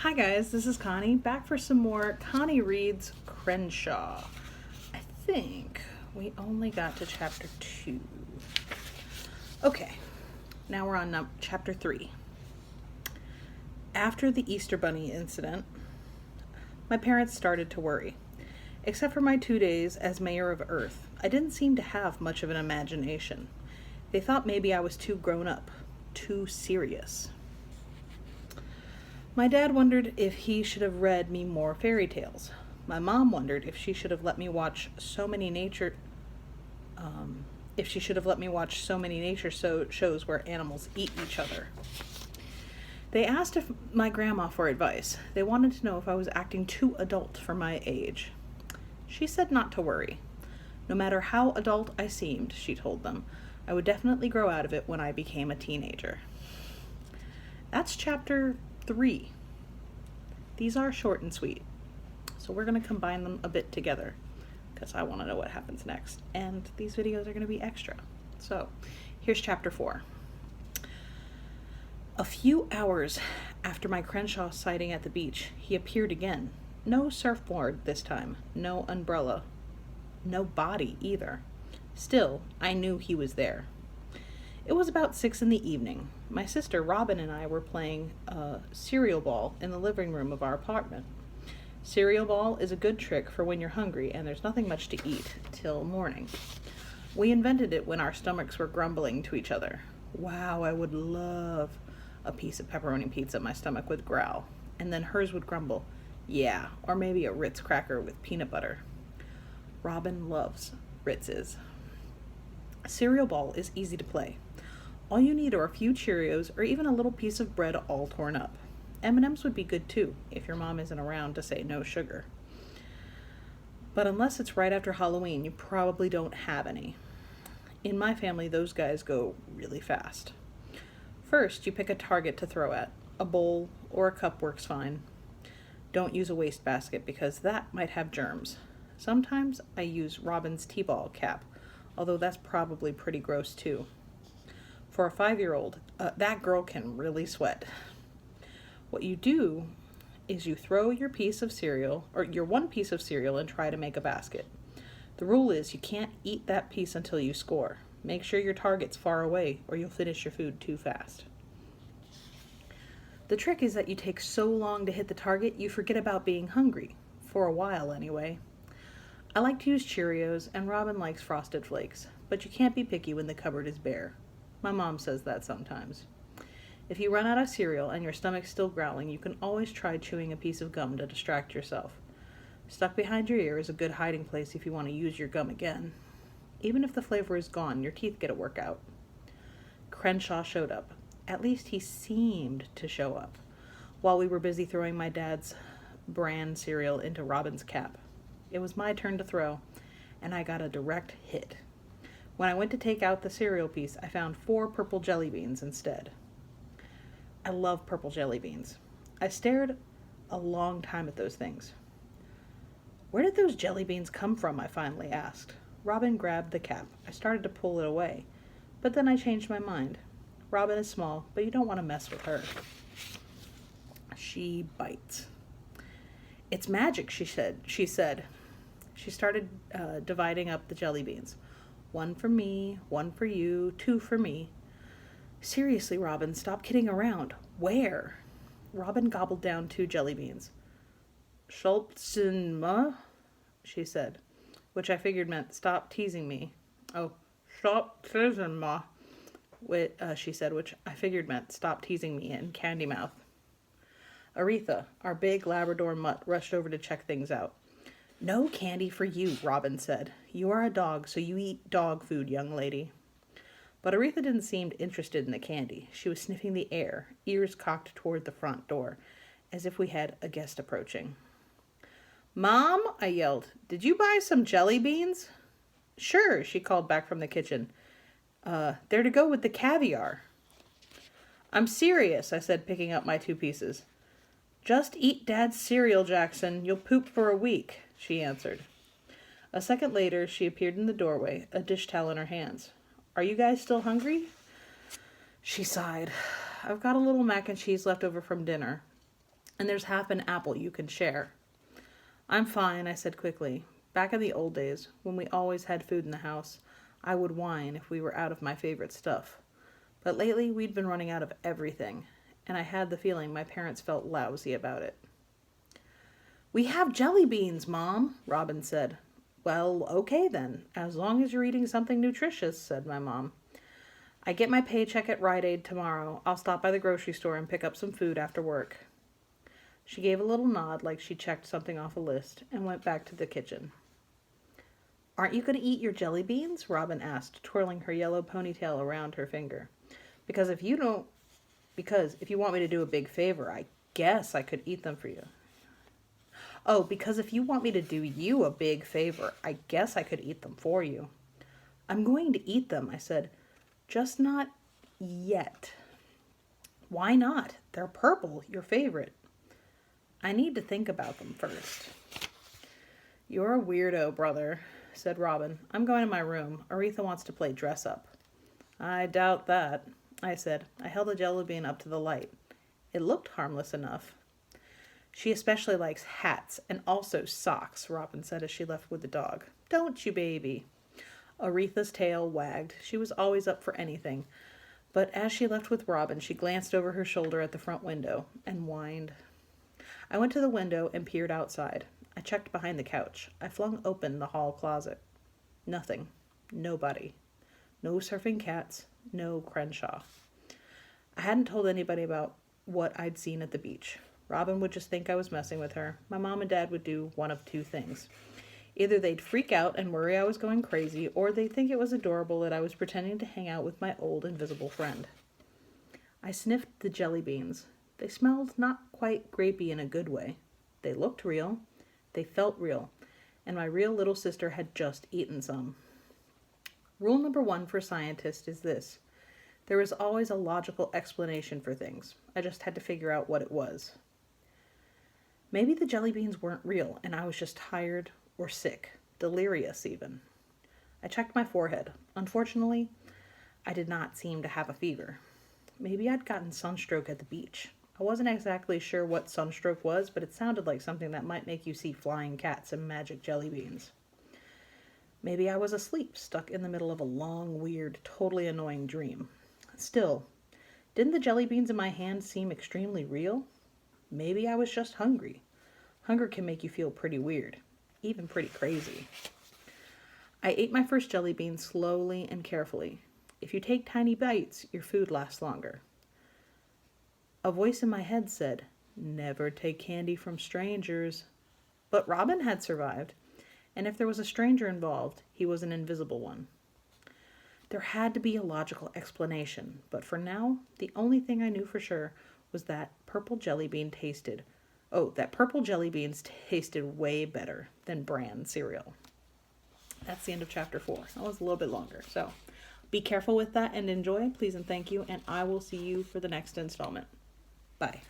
Hi guys, this is Connie, back for some more Connie Reads Crenshaw. I think we only got to chapter 2. Okay, now we're on chapter 3. After the Easter Bunny incident, my parents started to worry. Except for my 2 days as mayor of Earth, I didn't seem to have much of an imagination. They thought maybe I was too grown up, too serious. My dad wondered if he should have read me more fairy tales. My mom wondered if she should have let me watch so many nature shows where animals eat each other. They asked if my grandma for advice. They wanted to know if I was acting too adult for my age. She said not to worry. No matter how adult I seemed, she told them, I would definitely grow out of it when I became a teenager. That's chapter 3. These are short and sweet, so we're going to combine them a bit together because I want to know what happens next, and these videos are going to be extra. So here's chapter 4. A few hours after my Crenshaw sighting at the beach, he appeared again. No surfboard this time, no umbrella, no body either. Still, I knew he was there. It was about 6 in the evening. My sister Robin and I were playing cereal ball in the living room of our apartment. Cereal ball is a good trick for when you're hungry and there's nothing much to eat till morning. We invented it when our stomachs were grumbling to each other. Wow, I would love a piece of pepperoni pizza. My stomach would growl. And then hers would grumble. Yeah, or maybe a Ritz cracker with peanut butter. Robin loves Ritz's. Cereal ball is easy to play. All you need are a few Cheerios or even a little piece of bread all torn up. M&Ms would be good too, if your mom isn't around to say no sugar. But unless it's right after Halloween, you probably don't have any. In my family, those guys go really fast. First, you pick a target to throw at. A bowl or a cup works fine. Don't use a wastebasket because that might have germs. Sometimes I use Robin's T-ball cap, although that's probably pretty gross too. For a 5-year-old, that girl can really sweat. What you do is you throw your piece of cereal, or your one piece of cereal, and try to make a basket. The rule is you can't eat that piece until you score. Make sure your target's far away or you'll finish your food too fast. The trick is that you take so long to hit the target you forget about being hungry. For a while anyway. I like to use Cheerios and Robin likes Frosted Flakes, but you can't be picky when the cupboard is bare. My mom says that sometimes. If you run out of cereal and your stomach's still growling, you can always try chewing a piece of gum to distract yourself. Stuck behind your ear is a good hiding place if you want to use your gum again. Even if the flavor is gone, your teeth get a workout. Crenshaw showed up. At least he seemed to show up, while we were busy throwing my dad's bran cereal into Robin's cap. It was my turn to throw, and I got a direct hit. When I went to take out the cereal piece, I found 4 purple jelly beans instead. I love purple jelly beans. I stared a long time at those things. Where did those jelly beans come from? I finally asked. Robin grabbed the cap. I started to pull it away, but then I changed my mind. Robin is small, but you don't want to mess with her. She bites. It's magic, she said. She started dividing up the jelly beans. 1 for me, 1 for you, 2 for me. Seriously, Robin, stop kidding around. Where? Robin gobbled down 2 jelly beans. Schultzenma, she said, which I figured meant stop teasing me. Oh, Schultzenma, she said, which I figured meant stop teasing me in candy mouth. Aretha, our big Labrador mutt, rushed over to check things out. No candy for you, Robin said. You are a dog, so you eat dog food, young lady. But Aretha didn't seem interested in the candy. She was sniffing the air, ears cocked toward the front door, as if we had a guest approaching. Mom, I yelled, did you buy some jelly beans? Sure, she called back from the kitchen. They're to go with the caviar. I'm serious, I said, picking up my 2 pieces. Just eat Dad's cereal, Jackson. You'll poop for a week, she answered. A second later, she appeared in the doorway, a dish towel in her hands. Are you guys still hungry? She sighed. I've got a little mac and cheese left over from dinner. And there's half an apple you can share. I'm fine, I said quickly. Back in the old days, when we always had food in the house, I would whine if we were out of my favorite stuff. But lately, we'd been running out of everything, and I had the feeling my parents felt lousy about it. We have jelly beans, Mom, Robin said. Well, okay then, as long as you're eating something nutritious, said my mom. I get my paycheck at Rite Aid tomorrow. I'll stop by the grocery store and pick up some food after work. She gave a little nod like she checked something off a list and went back to the kitchen. Aren't you going to eat your jelly beans? Robin asked, twirling her yellow ponytail around her finger. Because if you want me to do a big favor, I guess I could eat them for you. Oh, because if you want me to do you a big favor, I guess I could eat them for you. I'm going to eat them, I said. Just not yet. Why not? They're purple, your favorite. I need to think about them first. You're a weirdo, brother, said Robin. I'm going to my room. Aretha wants to play dress up. I doubt that, I said. I held the jelly bean up to the light. It looked harmless enough. She especially likes hats and also socks, Robin said as she left with the dog. Don't you, baby? Aretha's tail wagged. She was always up for anything. But as she left with Robin, she glanced over her shoulder at the front window and whined. I went to the window and peered outside. I checked behind the couch. I flung open the hall closet. Nothing. Nobody. No surfing cats. No Crenshaw. I hadn't told anybody about what I'd seen at the beach. Robin would just think I was messing with her. My mom and dad would do one of two things. Either they'd freak out and worry I was going crazy, or they'd think it was adorable that I was pretending to hang out with my old invisible friend. I sniffed the jelly beans. They smelled not quite grapey in a good way. They looked real. They felt real. And my real little sister had just eaten some. Rule number 1 for scientists is this. There is always a logical explanation for things. I just had to figure out what it was. Maybe the jelly beans weren't real, and I was just tired or sick, delirious even. I checked my forehead. Unfortunately, I did not seem to have a fever. Maybe I'd gotten sunstroke at the beach. I wasn't exactly sure what sunstroke was, but it sounded like something that might make you see flying cats and magic jelly beans. Maybe I was asleep, stuck in the middle of a long, weird, totally annoying dream. Still, didn't the jelly beans in my hand seem extremely real? Maybe I was just hungry. Hunger can make you feel pretty weird, even pretty crazy. I ate my first jelly bean slowly and carefully. If you take tiny bites, your food lasts longer. A voice in my head said, "Never take candy from strangers." But Robin had survived, and if there was a stranger involved, he was an invisible one. There had to be a logical explanation, but for now, the only thing I knew for sure was that purple jelly beans tasted way better than bran cereal. That's the end of chapter 4. That was a little bit longer, so be careful with that and enjoy, please and thank you, and I will see you for the next installment. Bye.